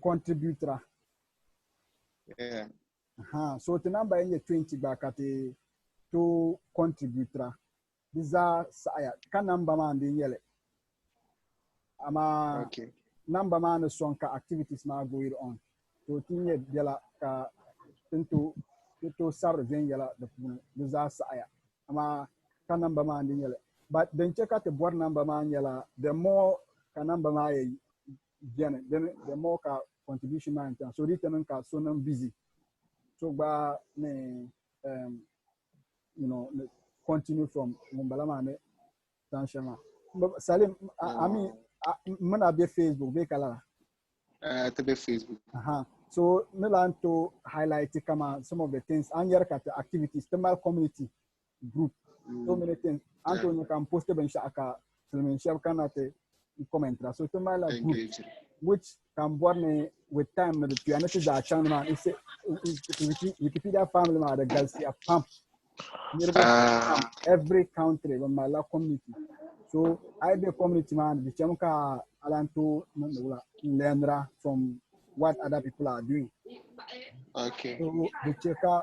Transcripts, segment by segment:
contributor. Yeah. So the number in 20 back at to contributor. These are can number man the yellow. Ama Okay. number man song activities ma going on. So tinye dela ka into sarve yela the these are ama can number man the yellow. But then check out the board number man yela, the more can number man then the more ka contribution man. So return ka so busy. So by continue from Mumbalama Tanshama. Salim, I mean, I be Facebook, be kala. To be Facebook. So Milan to highlight some of the things and your activities, the community group, so many things. Antonio can post ben shaka, Salman Shabkanate comment. So to my group, which can born with time the pianist that channel is Wikipedia family man the Galcia pump. Every country when my community. So I be a community man, the Chamka Alanto Lendra from what other people are doing. Okay. So the Cheka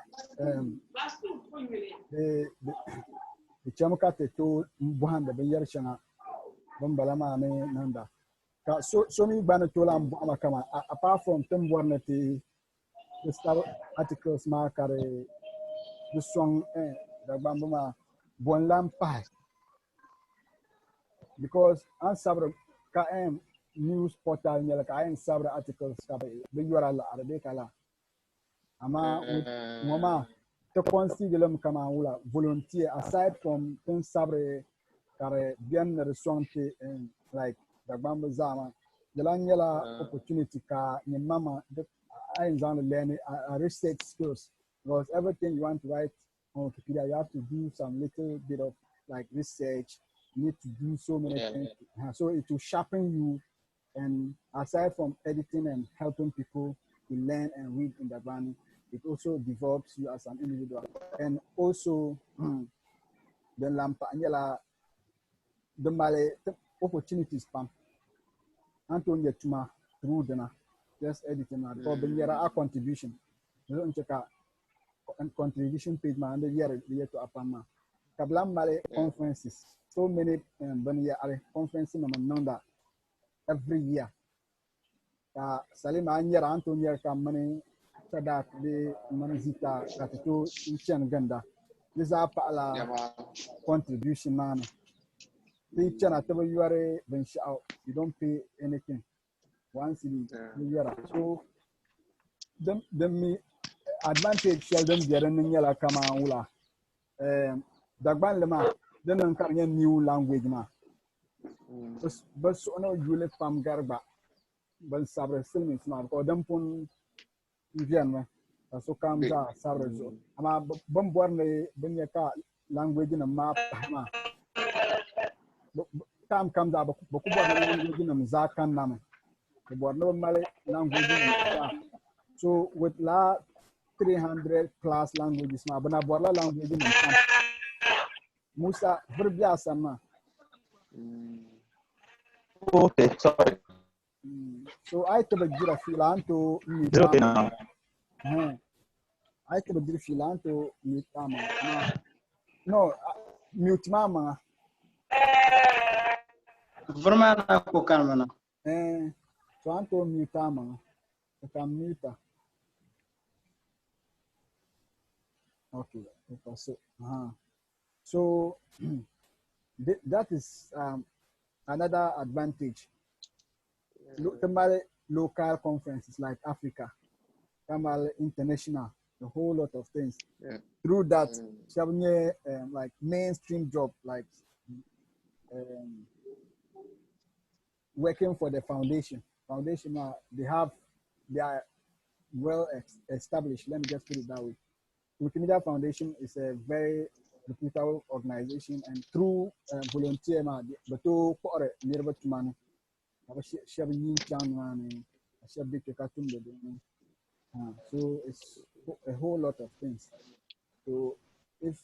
the Chamka to Buhanda Bayarshana Bambalama Nanda. So many Banatola Kama apart from Tembornati, the star articles marker the song the Bambama Bonlam Pai. Because on several news portal like I am several articles the URL Arabicala. Ama with Mama to consider kama ula volunteer aside from several bien resonte like the Bamba Zama, the Langela opportunity ka ni mama I am learning research skills because everything you want to write on Wikipedia you have to do some little bit of like research. You need to do so many things. So it will sharpen you. And aside from editing and helping people to learn and read in Dagbani, it also develops you as an individual. And also, the Lampanyela, the Malay opportunities, Antonio Tuma, through the just editing, or the contribution. You don't check out contribution page, man, the year to Apama. Kablam Malay conferences. So many conferences number every year. Salim Anyara Antonia Kamani Sadak de Manzita Katato Inchan Ganda. These are Pala contribution man. The channel you are bench out, you don't pay anything. Once you are so the me advantage Sheldon Jeremiah Kamaula. Dagban Lema. Then I'm carrying new language ma. But so no you from Garba. But Sabre Silmin smart or Dumpon Vivian. So comes out Sabre. I'm a bomborne Benyaka language in a map. Time comes out, but language in a Zakan Name. The board no Malay language. So with la 300 plus languages, ma, but I bought language in Musa Verbia Sama. Okay, sorry. So I could get a filanto. Okay now. I could get a filanto mute mama. No, mute mama. Vermana Kokamana. So Anto mute mama. I can mute her. Okay, so that is another advantage. Local conferences like Africa, Kamal International, a whole lot of things. Through that, like mainstream job, like working for the foundation. Foundation, they are well established. Let me just put it that way. Wikimedia Foundation is a very reputable organization, and through volunteer, but to nearby to man, so it's a whole lot of things. So if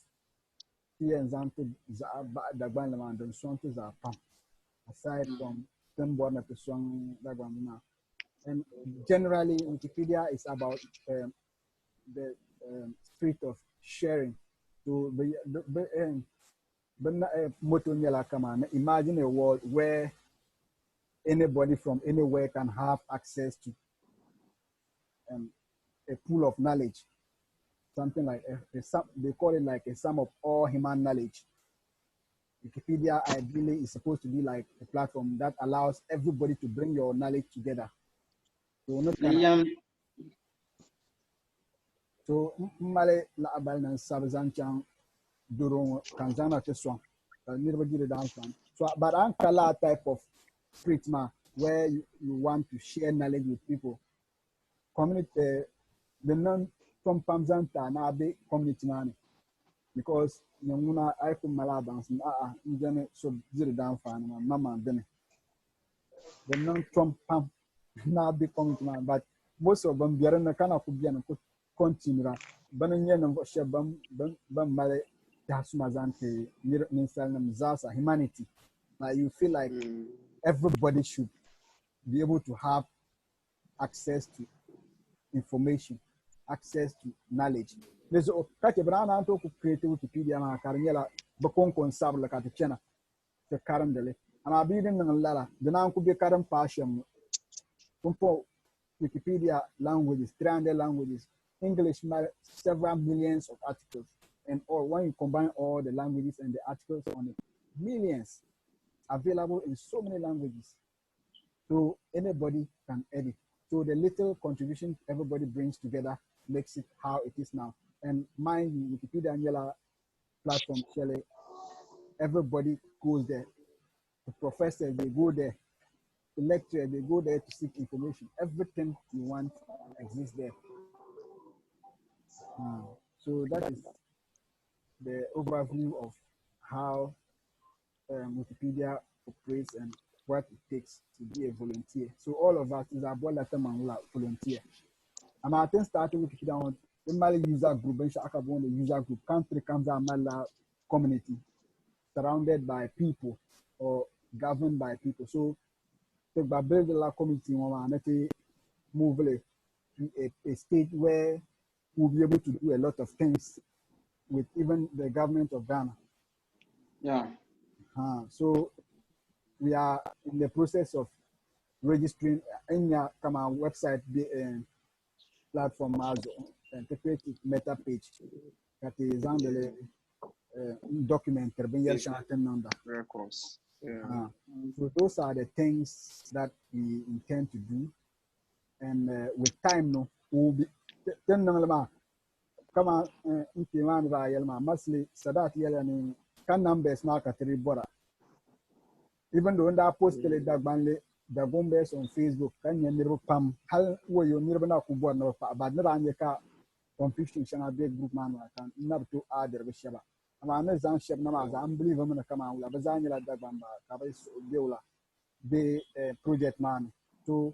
the example Dagbani and Don'ts aside from them born at the song Dagbani, And generally, Wikipedia is about the spirit of sharing. So, imagine a world where anybody from anywhere can have access to a pool of knowledge, something like they call it like a sum of all human knowledge. Wikipedia ideally is supposed to be like a platform that allows everybody to bring your knowledge together. So male la abal nan sabzan chang durong kanzana te song. Nirba gire down fan. So but an kala type of spirit ma where you want to share knowledge with people. Community the non from pamzanta na be community man because nyamuna I could malabans njane so gire down fan mama dene. The non from pam na be community man but most of them biara na kana ku biana ku continue bananye na she bam male tasumazante ninsal humanity. Like you feel like everybody should be able to have access to information, access to knowledge. There's a kati brana to create Wikipedia na karnyela bakon konsabla kati chena te karam dele. Ama bidin ng lala dana ku be karam passion. Kumpo Wikipedia languages, 300 languages, English, several millions of articles, and all when you combine all the languages and the articles on it, millions available in so many languages. So anybody can edit. So the little contribution everybody brings together makes it how it is now. And mind you, Wikipedia and Yella platform, Shelley, everybody goes there. The professors, they go there. The lecturer, they go there to seek information. Everything you want exists there. So that is the overview of how Wikipedia operates and what it takes to be a volunteer. So all of us is about that volunteer. And I think starting Wikipedia on the Mali user group, the user group, country comes out Mali community surrounded by people or governed by people. So the Babel community will move to a state where we'll be able to do a lot of things with even the government of Ghana. Yeah. So we are in the process of registering in your website platform as and to create a meta page that is on the document records. Yeah. So those are the things that we intend to do, and with time, no, we'll be come on, mostly Sadat Yelani can numbers now category border. Even though that post Dagbani the bombers on Facebook, can you never pam how were you never know who born no but never on your car confusion shall big group man can never to add the Shaba. I'm a Zan Shep Namaz, unbelievable come out, Labazania Dagbamba, Cabas Biola, the project man. So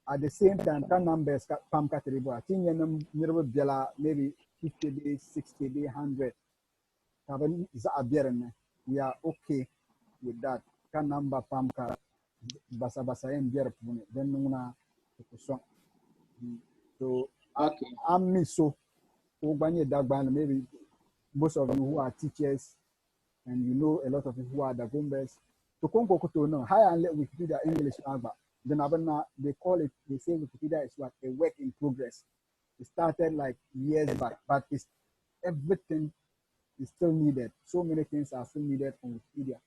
at the same time, can numbers pam category border. Tinyan never Bella, maybe 50 days, 60 days, 100. We are okay with that. Can number pam car basa and beer then so Okay. I'm me so maybe most of you who are teachers and you know a lot of people who are the bombers. So Congo no higher and let Wikipedia English then they call it, they say Wikipedia is what a work in progress. It started like years back, but it's everything is still needed. So many things are still needed on Wikipedia.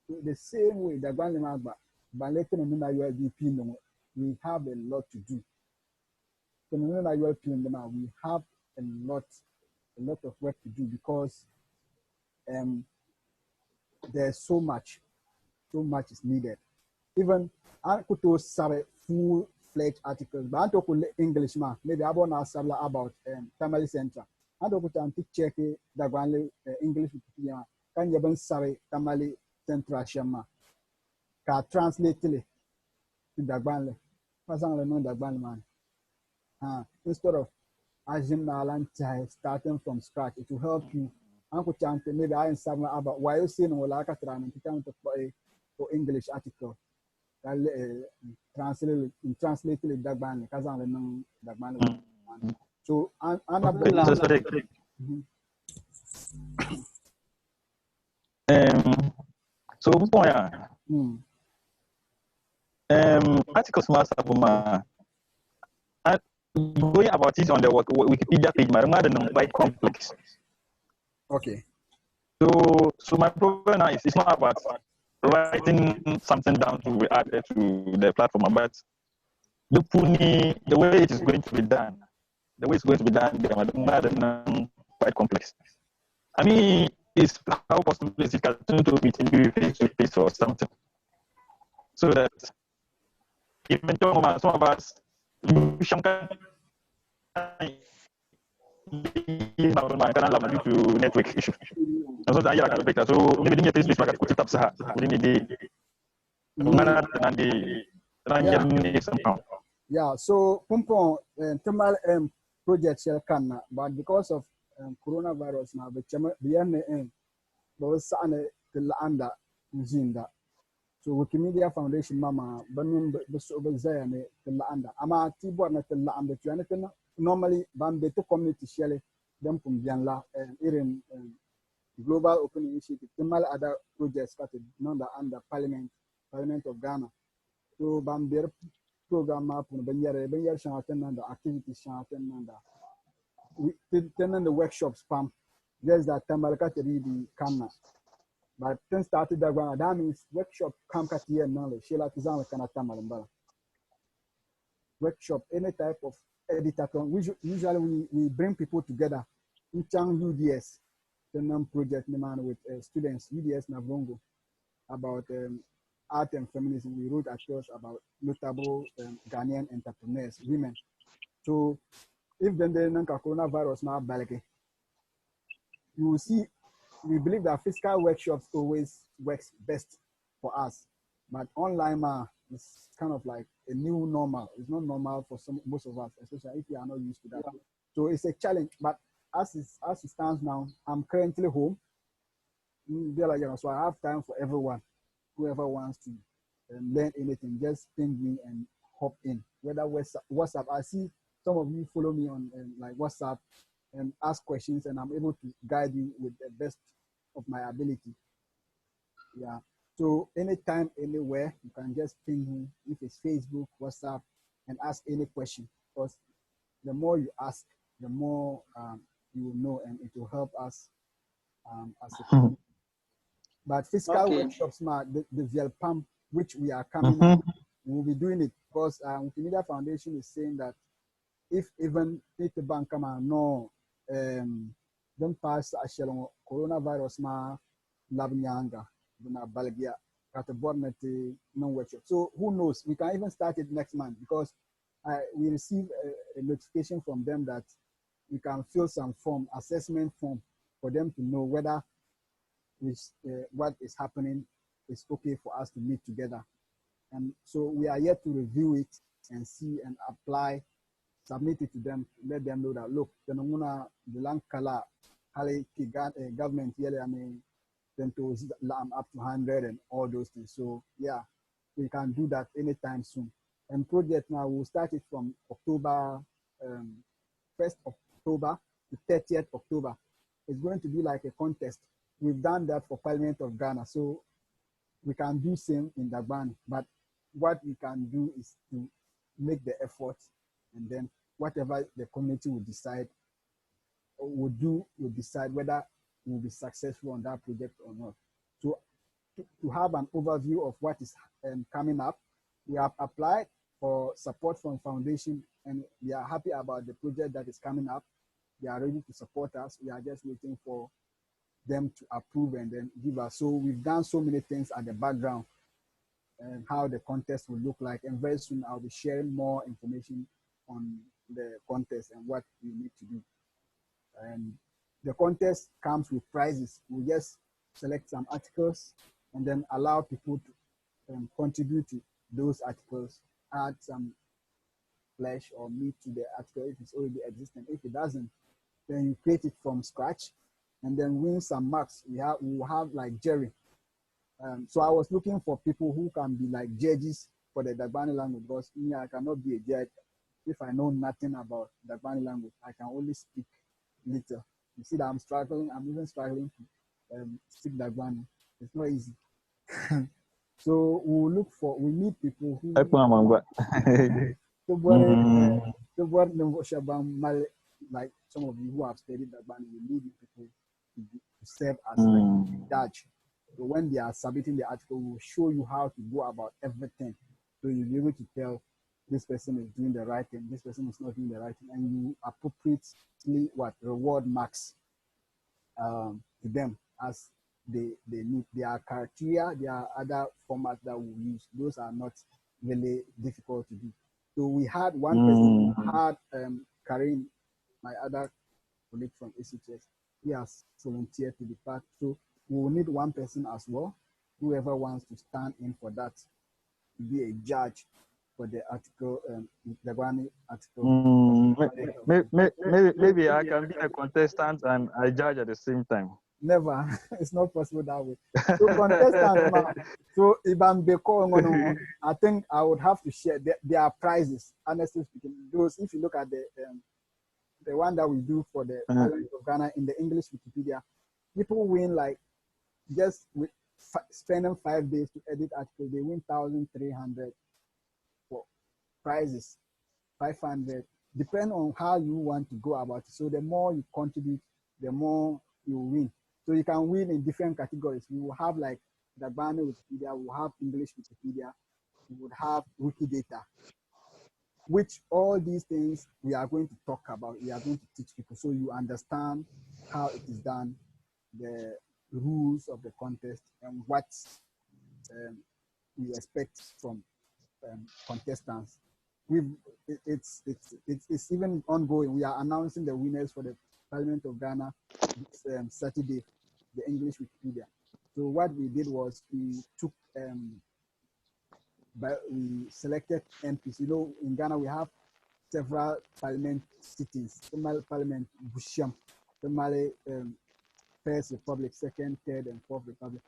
So the same way Dagbani Magba, but later we have a lot to do. So we have a lot of work to do because there's so much is needed. Even I could do full-fledged articles, but I talk English man. Maybe I want to about family center. I don't put check Dagbani English Wikipedia. Can you even say family central shema? Can translate to Dagbani. Personally, no Dagbani man. Instead of starting from scratch, it will help you. Uncle Chante, maybe I am somewhere about why you saying or like a for English article. translated Dagbani kazan le Dagbani. So so articles must have going about it on the Wikipedia page, my quite complex. Okay. So my problem now is it's not about writing something down to add it to the platform, but the way it is going to be done, quite complex. I mean, it's how possible is it to meet face to face or something, so that even some of us to network issue. So maybe this put up within a day. Yeah, so Pumpon Temal project shall can, but because of coronavirus now, the BN was the under Zinda. So Wikimedia Foundation Mama, Banun Zayane, the under. Ama Tibo na the under to normally Bambe to community shell them from Janla and Irin Global Open Initiative, Temal other projects started under Parliament of Ghana. So Bamber program up on Benyar Shantan and the activities Shantan and we turn the workshops pump. There's that Tamalaka the Kamna. But then started that means workshop Kamka here knowledge. Sheila Kizan kana Tamalamba. Workshop, any type of editor. Usually we bring people together. In Chang UDS, the project with students, UDS Navrongo, about art and feminism. We wrote articles about notable Ghanaian entrepreneurs, women. So if then the coronavirus now balake, you will see, we believe that physical workshops always works best for us, but online is kind of like a new normal. It's not normal for most of us, especially if we are not used to that. Yeah. So it's a challenge, but as it stands now, I'm currently home. So I have time for everyone. Whoever wants to learn anything, just ping me and hop in. Whether WhatsApp, I see some of you follow me on like WhatsApp and ask questions, and I'm able to guide you with the best of my ability. Yeah. So anytime, anywhere, you can just ping me if it's Facebook, WhatsApp, and ask any question. Because the more you ask, the more you will know, and it will help us as a community. But physical workshops, the VLPAM, which we are coming, we will be doing it because Wikimedia Foundation is saying that if even if the bank come and no, don't pass a shell coronavirus lab nyanga, buna balgia, katabornete no workshop. So who knows? We can even start it next month because we receive a notification from them that we can fill some assessment form for them to know whether what is happening is okay for us to meet together. And so we are yet to review it and see and apply, submit it to them, let them know that look, the land kala government yele then to up to 100 and all those things. So yeah, we can do that anytime soon. And project now we'll start it from October 1st October to 30th October. It's going to be like a contest. We've done that for Parliament of Ghana, so we can do same in Dagbani. But what we can do is to make the effort, and then whatever the community will decide, we'll decide whether we'll be successful on that project or not. So to have an overview of what is coming up, we have applied for support from Foundation, and we are happy about the project that is coming up. They are ready to support us. We are just waiting for them to approve and then give us. So we've done so many things at the background and how the contest will look like. And very soon I'll be sharing more information on the contest and what we need to do. And the contest comes with prizes. We just select some articles and then allow people to contribute to those articles, add some flesh or meat to the article if it's already existing. If it doesn't, then you create it from scratch and then win some marks. We will have like jury. So I was looking for people who can be like judges for the Dagbani language because me, I cannot be a judge if I know nothing about Dagbani language. I can only speak little. You see that I'm struggling. I'm even struggling to speak Dagbani. It's not easy. So we need people who like some of you who have studied Dagbani, we need people to serve as like a judge. So when they are submitting the article, we'll show you how to go about everything. So you'll be able to tell this person is doing the right thing, this person is not doing the right thing, and you appropriately reward marks to them as they need. Their criteria, there are other formats that we use. Those are not really difficult to do. So we had one person, Karim, my other colleague from ACTS, he has volunteered to be part. So we will need one person as well, whoever wants to stand in for that, to be a judge for the article, the Dagbani article. Maybe I can be a contestant and I judge at the same time. Never. It's not possible that way. So contestants, so if I'm I think I would have to share their prizes, honestly speaking. Those, if you look at the one that we do for the Parliament of Ghana in the English Wikipedia, people win like just with spending 5 days to edit articles, they win 1,300 for prizes, 500, depend on how you want to go about it. So the more you contribute, the more you win. So you can win in different categories. We will have like Dagbani Wikipedia, we will have English Wikipedia, we would have Wikidata, which all these things we are going to talk about, we are going to teach people so you understand how it is done, the rules of the contest, and what we expect from contestants. It's even ongoing. We are announcing the winners for the Parliament of Ghana this Saturday, the English Wikipedia. So what we did was we took we selected MPs. You know, in Ghana we have several parliament sittings. Somali Parliament, Busham, Somali First Republic, Second, Third, and Fourth Republic,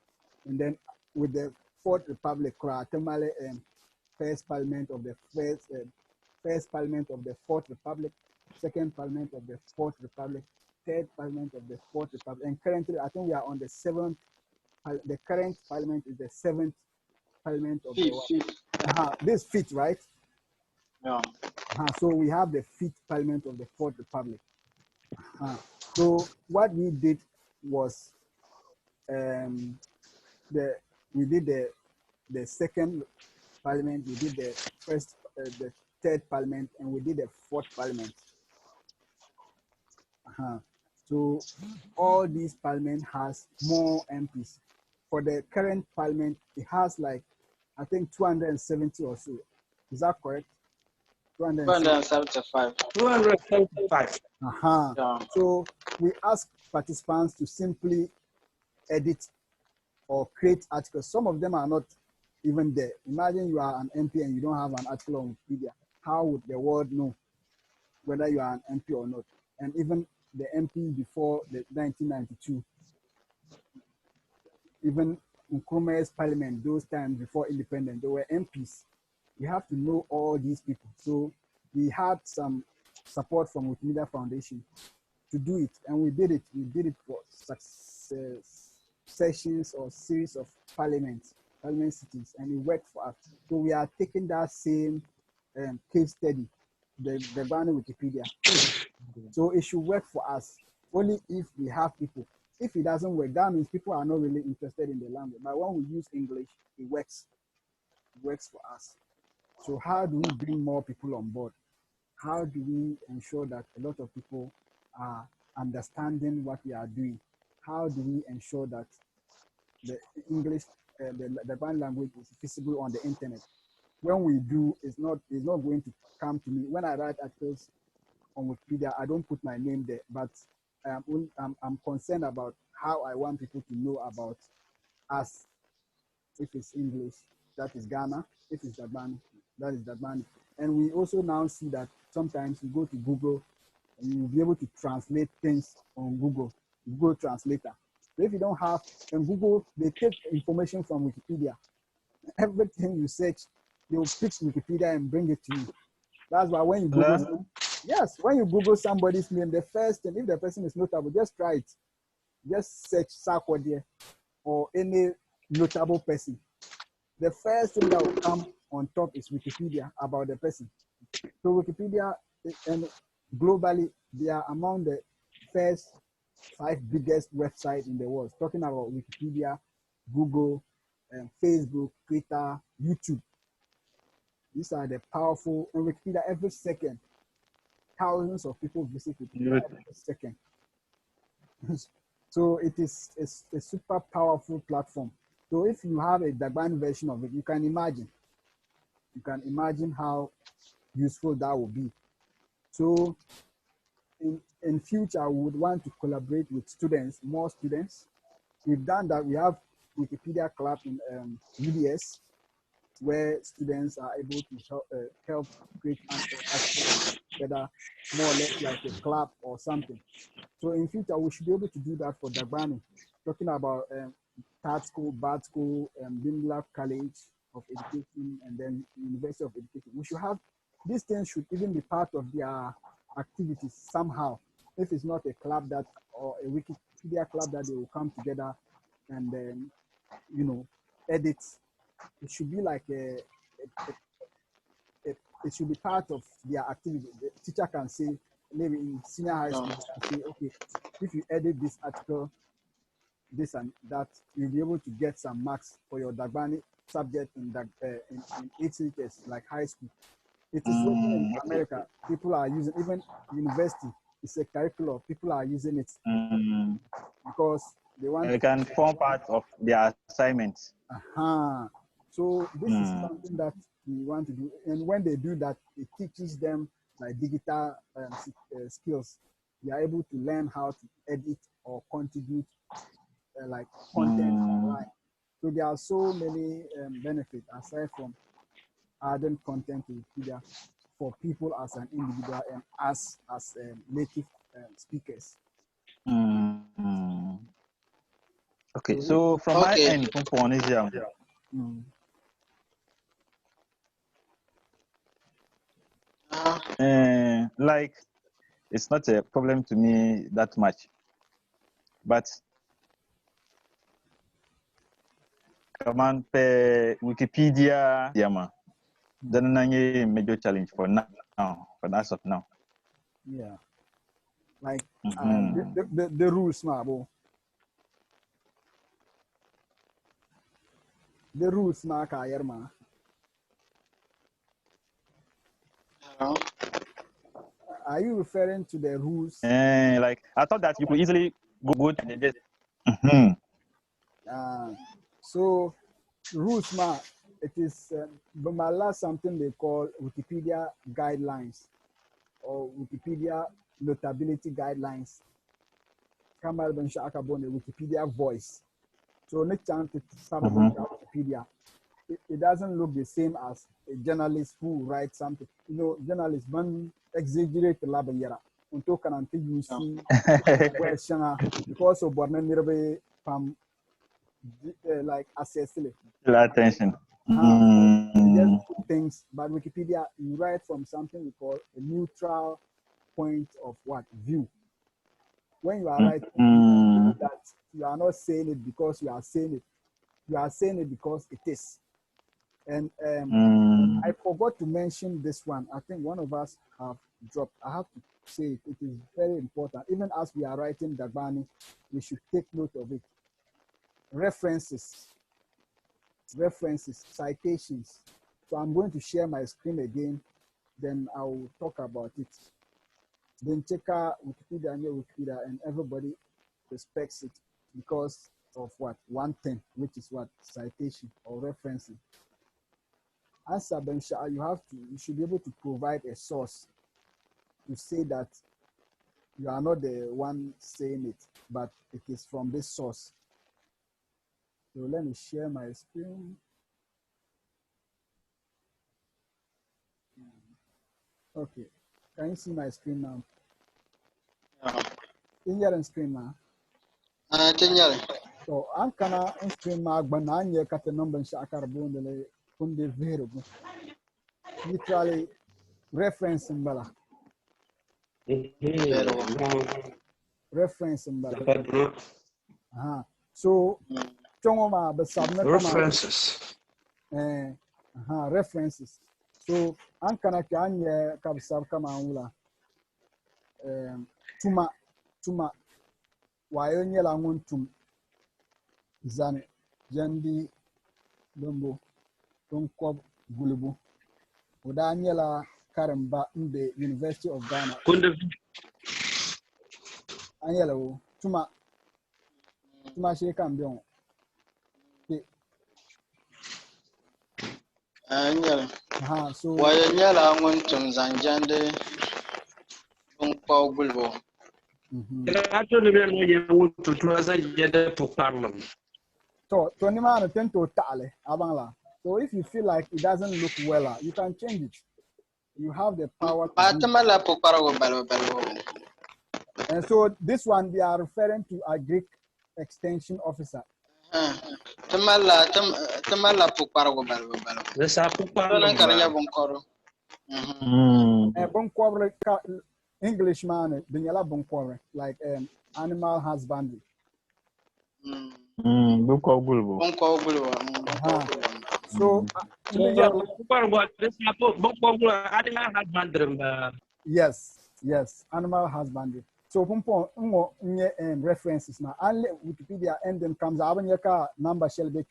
and then with the Fourth Republic, Somali First Parliament of the First Parliament of the Fourth Republic, Second Parliament of the Fourth Republic, Third Parliament of the Fourth Republic, and currently I think we are on the 7th. The current Parliament is the 7th Parliament of the this fifth, right? Yeah. So we have the 5th Parliament of the Fourth Republic. So what we did was we did the second Parliament, we did the first, the third Parliament, and we did the 4th Parliament. So all these Parliament has more MPs. For the current Parliament, it has like, I think 270 or so. Is that correct? 275. 275. Yeah. So we ask participants to simply edit or create articles. Some of them are not even there. Imagine you are an MP and you don't have an article on Wikipedia. How would the world know whether you are an MP or not? And even the MP before the 1992, even Nkrumah's parliament, those times before independence, there were MPs. You have to know all these people. So we had some support from Wikimedia Foundation to do it, and we did it. We did it for sessions or series of parliament sittings, and it worked for us. So we are taking that same case study, the Dagbani Wikipedia. So it should work for us only if we have people. If it doesn't work, that means people are not really interested in the language. But when we use English, it works. It works for us. So how do we bring more people on board? How do we ensure that a lot of people are understanding what we are doing? How do we ensure that the English, the Dagbani language is visible on the internet? When we do, it's not going to come to me. When I write articles on Wikipedia, I don't put my name there, but I'm concerned about how I want people to know about us. If it's English, that is Ghana. If it's Dagbani, that is Dagbani. And we also now see that sometimes you go to Google and you'll be able to translate things on Google Translator. So if you don't have, and Google, they take information from Wikipedia. Everything you search they will pick Wikipedia and bring it to you. That's why when you Google, yes, when you Google somebody's name, the first thing, if the person is notable, just try it. Just search Sarkodie or any notable person. The first thing that will come on top is Wikipedia about the person. So Wikipedia, and globally, they are among the first 5 biggest websites in the world. Talking about Wikipedia, Google, Facebook, Twitter, YouTube. These are the powerful, and Wikipedia every second. Thousands of people visit Wikipedia every second. So it is a super powerful platform. So if you have a Dagbani version of it, you can imagine how useful that will be. So in future, we would want to collaborate with students, more students. We've done that. We have Wikipedia Club in UDS, where students are able to help create articles together, more or less like a club or something. So in future, we should be able to do that for Dagbani. Talking about Third School, Bad School, Bimla College of Education, and then University of Education. We should have, these things should even be part of their activities somehow. If it's not a club that, or a Wikipedia club that they will come together and then, you know, edit. It should be like it should be part of their activity. The teacher can say, maybe in senior high school, can say, okay, if you edit this article, this and that, you'll be able to get some marks for your Dagbani subject in HCS, like high school. It is working in America. People are using, even university, it's a curriculum. People are using it because they want. They can form part of their assignments. So this is something that we want to do, and when they do that, it teaches them like digital skills. They are able to learn how to edit or contribute like content online. So there are so many benefits aside from adding content to Wikipedia for people as an individual and us as native speakers. Okay, so from my end, like it's not a problem to me that much, but come on, Wikipedia, then a major challenge for now, for as of now. Yeah, like the rules, Mabo. The rules, Yerma. Are you referring to the rules? Like I thought that you could easily go to the so rules, it is Bamala something they call Wikipedia guidelines or Wikipedia notability guidelines. Kamal Ben Shakabone Wikipedia voice. So next time to Wikipedia, it doesn't look the same as a journalist who writes something. You know, journalists man exaggerate the labanyera. Until can you see because of Borman Mirbe from like assess attention. Just things, but Wikipedia, you write from something we call a neutral point of view. When you are writing that, you are not saying it because you are saying it. You are saying it because it is. And I forgot to mention this one. I think one of us have dropped. I have to say it. It is very important. Even as we are writing Dagbani, we should take note of it. References, citations. So I'm going to share my screen again. Then I will talk about it. Then check out Wikipedia and Wikipedia, and everybody respects it because of one thing, which is citation or referencing. As Sabensha, you should be able to provide a source to say that you are not the one saying it, but it is from this source. So let me share my screen. Okay, can you see my screen now? In your screen now. So I'm gonna screen mark banana kata number shakar bundle kunde variable. literally reference in bala. Reference in bala. So chongoma besabna kama References. references. So ankana kanye kabsab kama ula tuma wayo nyela nguntum zane jandi dombo tonkob gulubu uda nyela karamba mbe University of Ghana anyela wo tuma she kambion so wayo nyala nguntum zanjande bunkwa gulbo. So ni ma tend to tale abangla. So if you feel like it doesn't look well, you can change it. You have the power to do it. And so this one they are referring to a Greek extension officer. Englishman, like animal husbandry. So yes, animal husbandry. So references now. Only Wikipedia and then comes abanyaka number shall be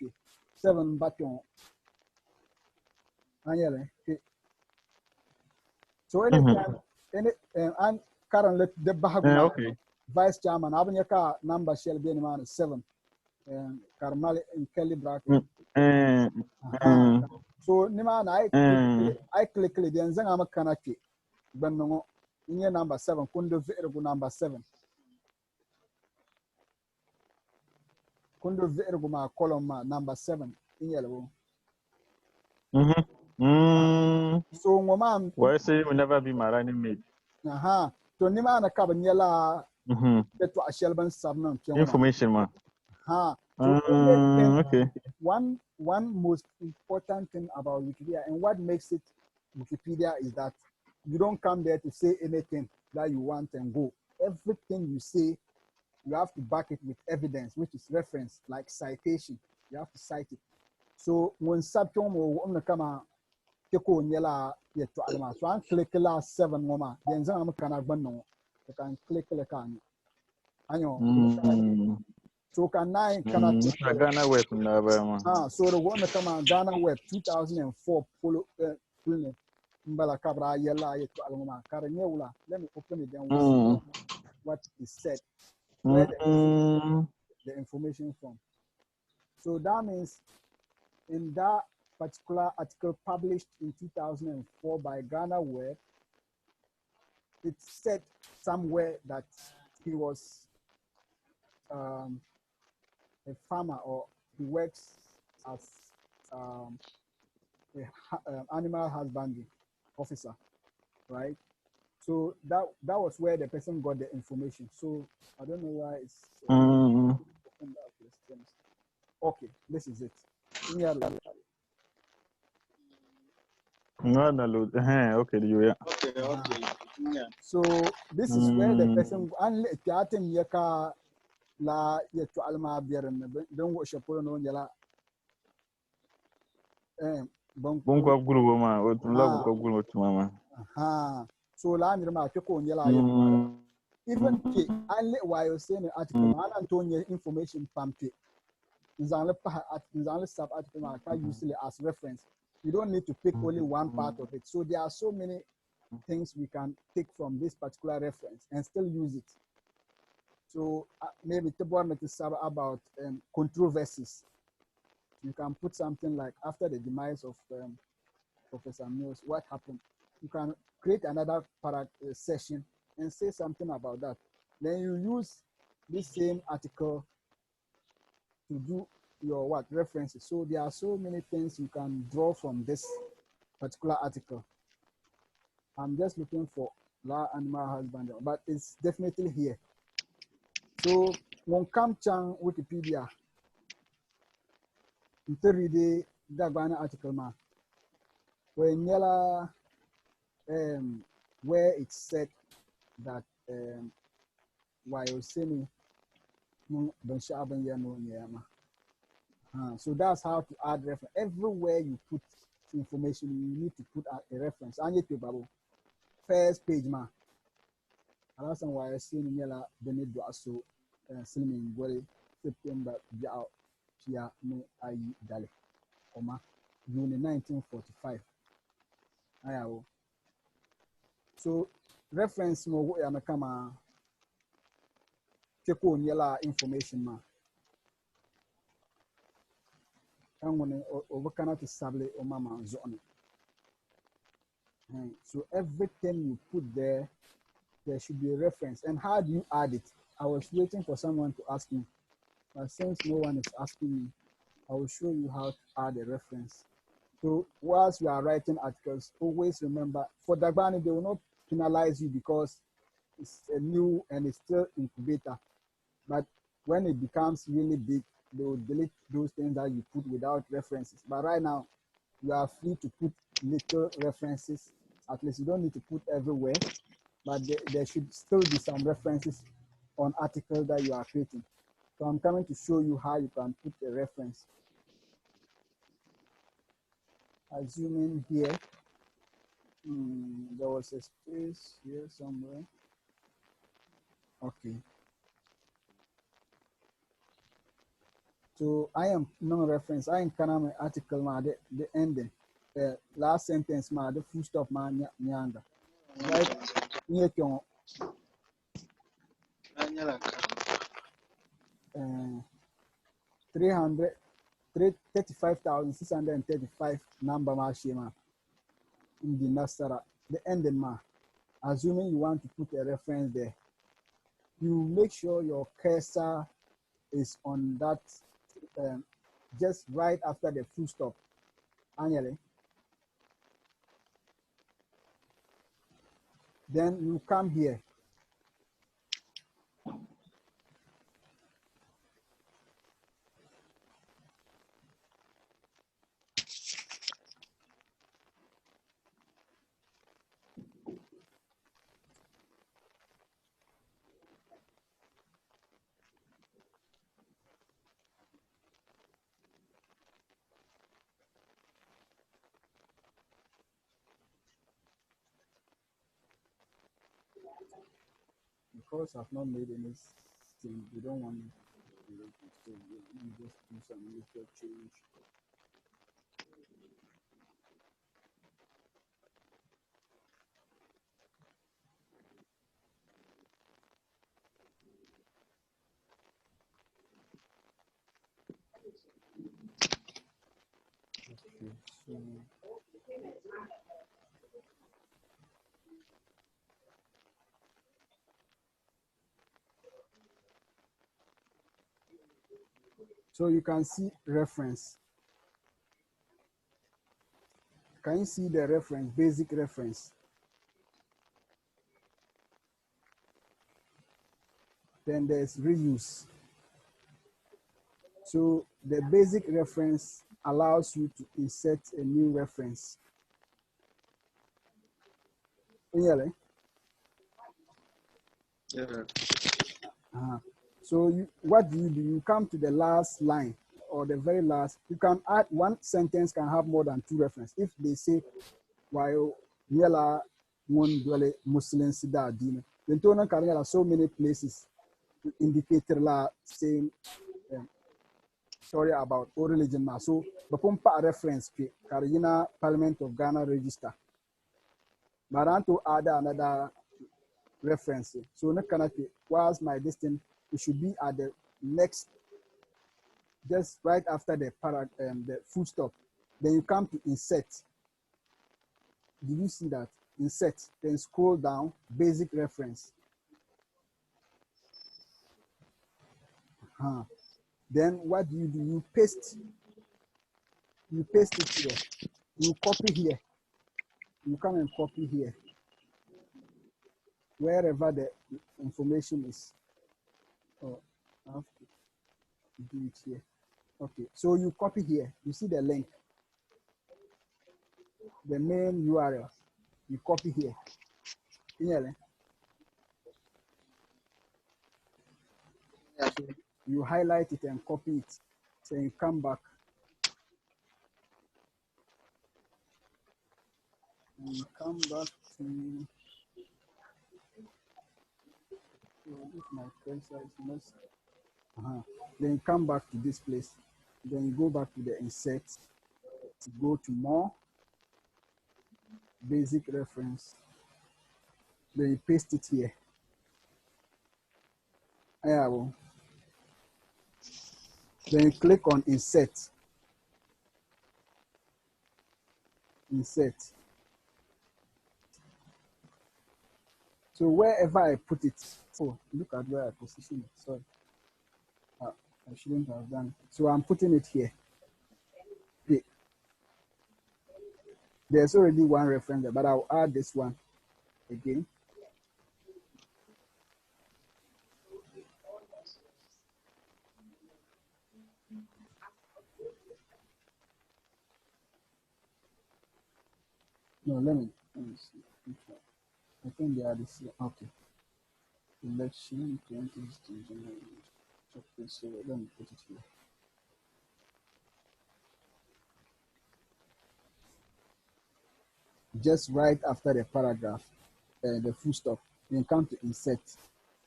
7 baton. So anytime and currently the Bahaguma vice chairman abanyaka number shall be 7. Karmali in Kelly bracket. So Niman I click it and then I'm a kanaki. But no number 7, kundo verbo number 7. Kundo verbo ma column number 7 in yellow. So mom why say will never be my running mate. So Nima na kabanyela to a shelban subnum information man. So okay. One most important thing about Wikipedia and what makes it Wikipedia is that you don't come there to say anything that you want and go. Everything you say, you have to back it with evidence, which is reference, like citation. You have to cite it. So when subtom or kama keko nyela yeto alma, so I click la 7 mama. Then I'm kana banno. You can click la can. So can I Ghana web so the one that come on Ghana web 2004 polo Mbala Cabra Yella to Alma Carneula. Let me open it then we'll see what is said. Where the information from. So that means in that particular article published in 2004 by Ghana Web, it said somewhere that he was a farmer or he works as animal husbandry officer, right? So that was where the person got the information. So I don't know why it's okay. This is it. Okay, yeah. Okay. Yeah. So this is where the person la yetu alma biaran don wo shapolo no njala bonko guru ma o tun la ko guru mama so la ni ma ke ko njala even ke alle wa yo say no article ma Antonio information pampe nzanle sub article ma ka use it as reference. You don't need to pick only one part of it. So there are so many things we can take from this particular reference and still use it. So maybe about controversies. You can put something like after the demise of Professor Mills, what happened? You can create another session and say something about that. Then you use this same article to do your references. So there are so many things you can draw from this particular article. I'm just looking for La Animal Husbandry, but it's definitely here. So when come to Wikipedia, you read the Dagbani article ma. when yella where it said that while saying so that's how to add reference. Everywhere you put information, you need to put a reference. And first page ma. Alasan why saying yella Benet do aso cinnamon boy September Jao Chia no ayi dale. Oma June 1945. Ayawo. So reference mo ya kama keko nyela information ma. Angone overcana to sable o mama zone. So everything you put there should be a reference. And how do you add it? I was waiting for someone to ask me, but since no one is asking me, I will show you how to add a reference. So whilst you are writing articles, always remember, for Dagbani, they will not penalize you because it's a new and it's still incubator. But when it becomes really big, they will delete those things that you put without references. But right now, you are free to put little references. At least you don't need to put everywhere, but there should still be some references on articles that you are creating. So I'm coming to show you how you can put a reference. Assuming here, there was a space here somewhere. Okay. So I am non-reference. I am kind of my article, the ending. The last sentence, the full stop, nyanga. Right? Here, 35,635 number machine in the Nasara, the ending ma. Assuming you want to put a reference there, you make sure your cursor is on that just right after the full stop. Annually. Then you come here. Because I've not made any thing, you don't want me to so you just do some little change. Okay, so you can see reference. Can you see the reference, basic reference? Then there's reuse. So the basic reference allows you to insert a new reference. Really? Yeah. So what do? You come to the last line or the very last. You can add one sentence can have more than two references. If they say, while Yela one dwelle Muslim Sida Dina, then Tona Karela so many places to indicate la same story about all religion. So, but a reference to Karina Parliament of Ghana register. But I want to add another reference. So, whilst my distance, it should be at the next, just right after the the full stop. Then you come to insert. Did you see that? Insert. Then scroll down, basic reference. Then what do? You paste. You paste it here. You copy here. You come and copy here. Wherever the information is. Oh, I have to do it here. Okay, so you copy here. You see the link. the main URL. You copy here. Yeah. Yeah. So you highlight it and copy it. So you come back. And you come back to if my cursor is missed. Then you come back to this place. Then you go back to the insert. Go to more, basic reference. Then you paste it here. Yeah, well. Then you click on insert. Insert. So wherever I put it, oh, look at where I position it. Sorry. I shouldn't have done it. So I'm putting it here. Okay. There's already one reference there, but I'll add this one again. No, let me see. I think they are the same. Okay. Election 2016. Okay, so let me put it here. Just right after the paragraph, the full stop, then come to insert,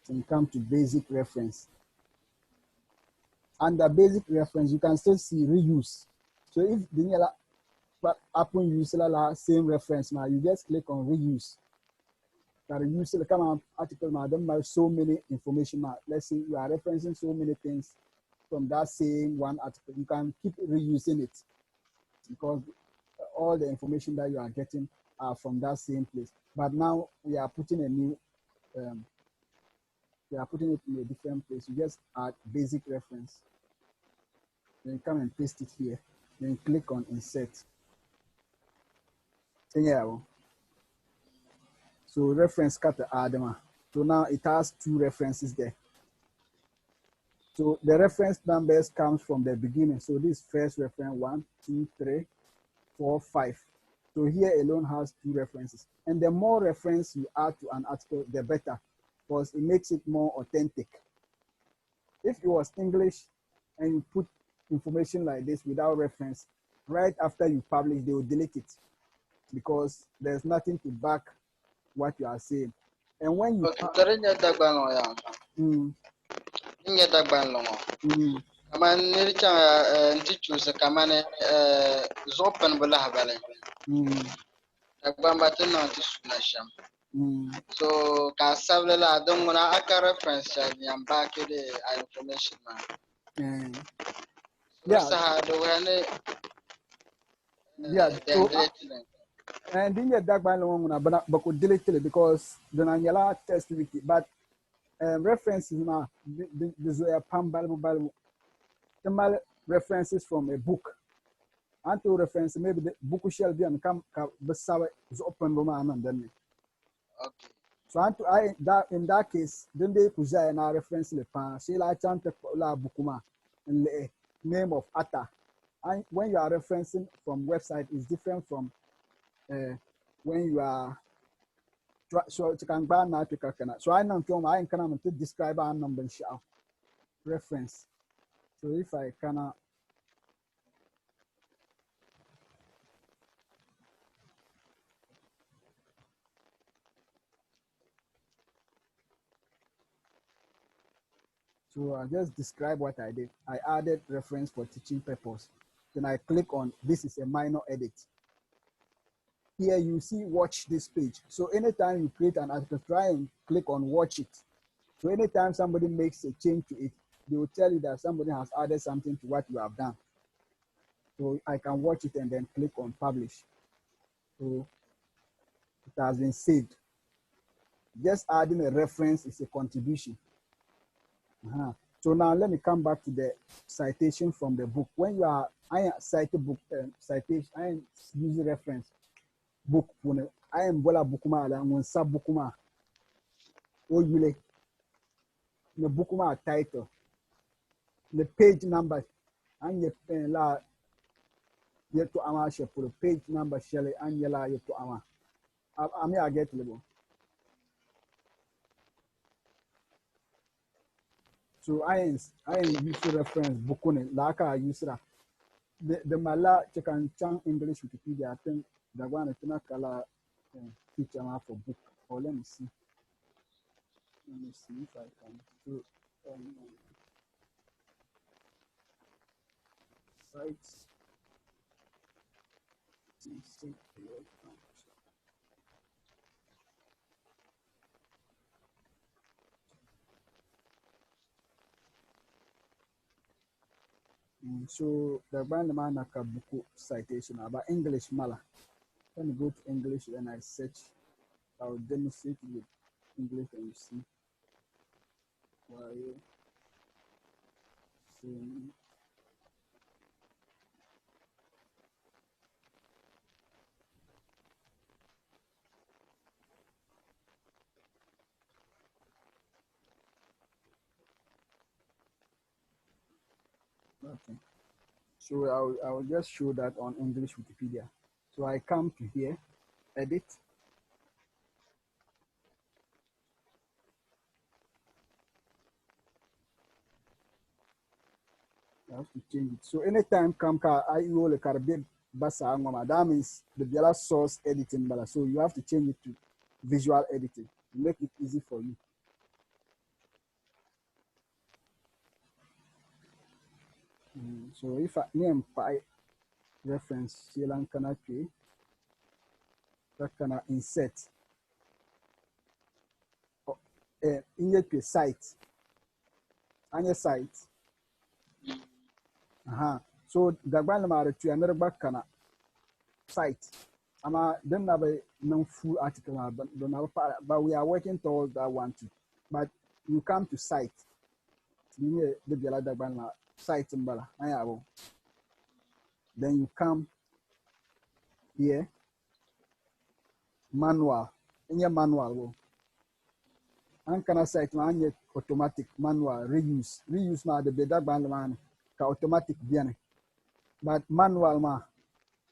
then come to basic reference. Under basic reference, you can still see reuse. So if the happen use the same reference now, you just click on reuse. Reuse the come article now, then so many information now. Let's say you are referencing so many things from that same one article. You can keep reusing it because all the information that you are getting are from that same place. But now we are putting a new, we are putting it in a different place. You just add basic reference. Then come and paste it here. Then click on insert. Yeah. So reference cut the Adama. So now it has two references there. So the reference numbers comes from the beginning. So this first reference 1, 2, 3, 4, 5. So here alone has two references. And the more reference you add to an article, the better, because it makes it more authentic. If it was English and you put information like this without reference, right after you publish, they will delete it because there's nothing to back what you are saying. And when you so ka sablela don muna aka reference yan back the information man. Yeah. Yeah. So, and then your Dagbani one but could delete it because the Nanyala test wiki. But references now the references from a book. And to reference maybe the book shall be and come besawe is open roman and then. Okay. So in that case, then they could say na reference le pan. She like chante la bukuma and the name of Atta. And when you are referencing from website is different from when you are so to can ban na to kakana. So I know I can describe our number reference. So if I cannot so I just describe what I did. I added reference for teaching purpose. Then I click on this is a minor edit. Here you see watch this page. So anytime you create an article, try and click on watch it. So anytime somebody makes a change to it, they will tell you that somebody has added something to what you have done. So I can watch it and then click on publish. So it has been saved. Just adding a reference is a contribution. So now let me come back to the citation from the book. When you are, I cite a book, citation, I am using reference book. I am bola bukuma la ngonsa bukuma. Oyule. The bukuma title. The page number. And the la yet to ama for the page number shelley and yella yet to ama. I get label. So I use the reference bookune like I use that. The mala chicken chang English Wikipedia I think the one is not color feature for book. Or let me see if I can do sites. So the brand man book citation about English mala. Let me go to English and I search. I'll demonstrate with English and you see why okay. So I will just show that on English Wikipedia. So I come to here, edit. I have to change it. So anytime I roll a Caribbean basa that means the Biala source editing bala. So you have to change it to visual editing to make it easy for you. So if I name by reference Sri Lankan that can insert in your site on your site. So Dagbani mara to another back kana site. Don't have no full article, but we are working towards that one too. But you come to site. You the Dagbani site mbala. Then you come here. Manual. In your manual. And can I say it automatic manual reuse ma the Dagbani man ka automatic bien. But manual ma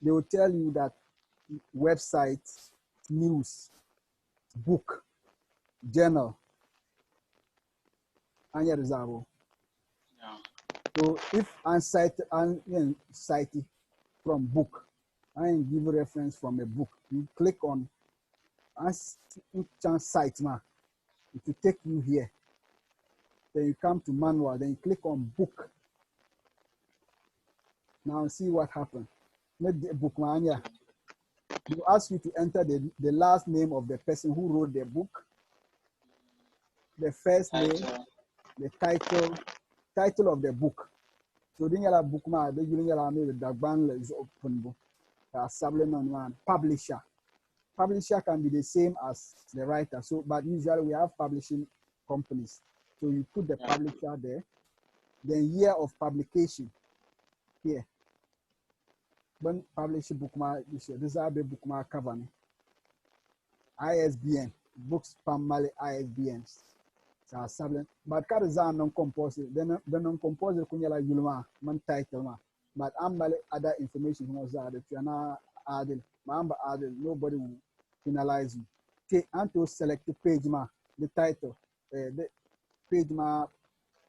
they will tell you that website, news, book, journal, and your result. So if I cite from book, I give a reference from a book. You click on site ma, it will take you here. Then you come to manual, then you click on book. Now see what happened. Make the book man. They ask you to enter the last name of the person who wrote the book, the first name, the title of the book. So then you book ma, they you the Dagbani is open book. Publisher. Publisher can be the same as the writer. So, but usually we have publishing companies. So you put the publisher there, then year of publication here. When publish book ma, this is a book ma cover. ISBN, books Pamali ISBNs. But Karazan non compulsory, then non compulsory kunyala yulma, man title ma. But I'm other information was added. You are not added. Mamba added, nobody will penalize you. Okay, and to select the page ma, the title, the page ma,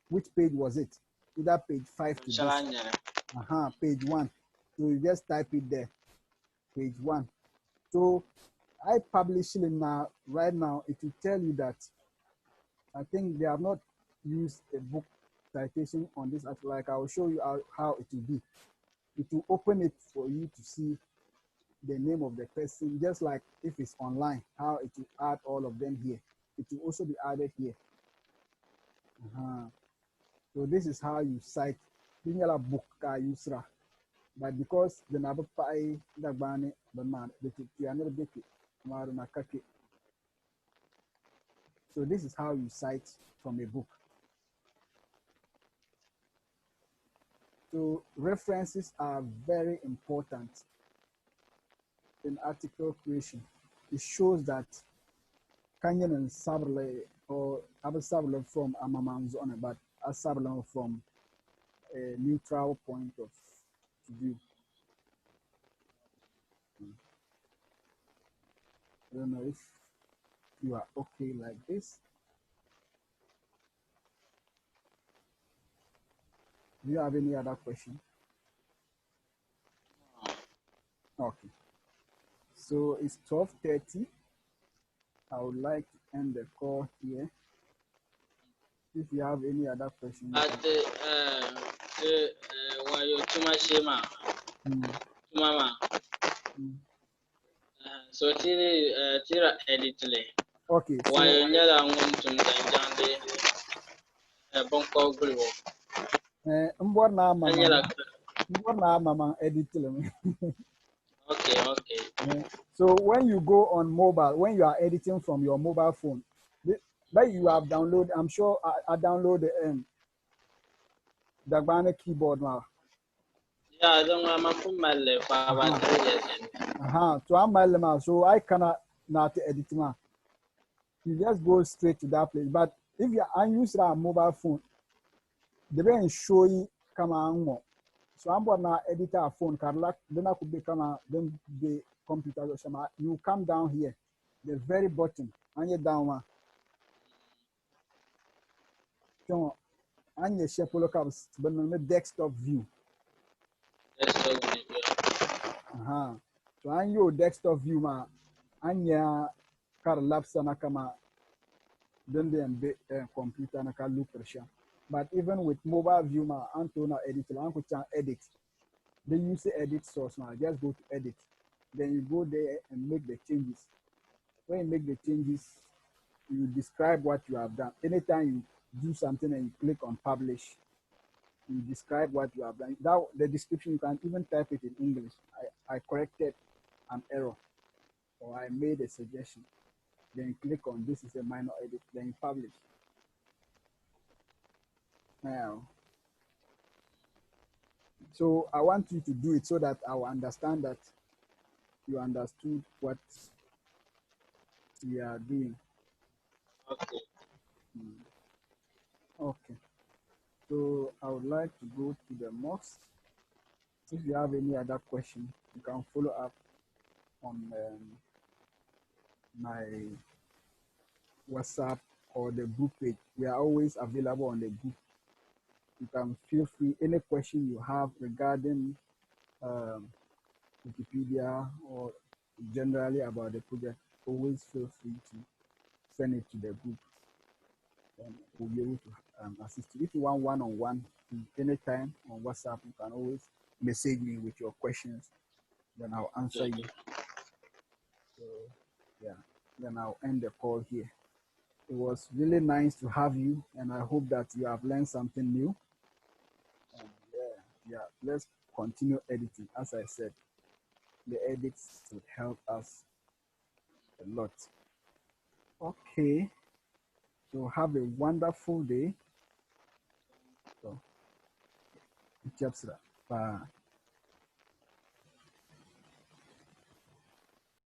which page was it? Either page 5 to this. Page 1. So you just type it there, page 1. So I publish it now, right now, it will tell you that I think they have not used a book citation on this article. Like I will show you how it will be. It will open it for you to see the name of the person, just like if it's online, how it will add all of them here. It will also be added here. So this is how you cite the book Yusra. But because the Naba Pai Dagbani, the man, the Tiana Biki, Marunakaki. So this is how you cite from a book. So references are very important in article creation. It shows that Kanyan and Sabrle or Abu Sabrle from Amaman's on but a Sabrle from a neutral point of view. I don't know if you are okay like this. Do you have any other question? Okay. So it's 12:30. I would like to end the call here. If you have any other questions. While you're too much shema. Mama. So tira editly. Okay. Why you never want to jande bonko gulwo. Mbona mama editly. Okay. So when you go on mobile, when you are editing from your mobile phone, that you have downloaded, I'm sure I downloaded the Dagbani keyboard now. Yeah, I don't know my phone for about 3 years. So so I cannot not edit now. You just go straight to that place. But if you are using a mobile phone, they will show you come on. So I'm gonna edit a phone. Then I could become then the computer. You come down here, the very bottom, and you down one. So and you share look up, but on the desktop view. So and your desktop view ma, and ya car lapse na kama. Then they computer na can look pressure. But even with mobile view ma, Antona edit, Uncle Chan edit. They use the edit source now. Just go to edit. Then you go there and make the changes. When you make the changes, you describe what you have done. Anytime you do something and you click on publish, you describe what you have done. Now the description, you can even type it in English. I corrected an error or I made a suggestion. Then you click on this is a minor edit. Then you publish. Now, so I want you to do it so that I will understand that you understood what we are doing. Okay. Okay. So I would like to go to the mosque. If you have any other question, you can follow up on my WhatsApp or the group page. We are always available on the group. You can feel free, any question you have regarding Wikipedia or generally about the project, always feel free to send it to the group. And we'll be able to assist you. If you want one-on-one, anytime on WhatsApp, you can always message me with your questions. Then I'll answer you. So, yeah, then I'll end the call here. It was really nice to have you, and I hope that you have learned something new. And yeah, let's continue editing. As I said, the edits would help us a lot. Okay. So have a wonderful day. So, bye.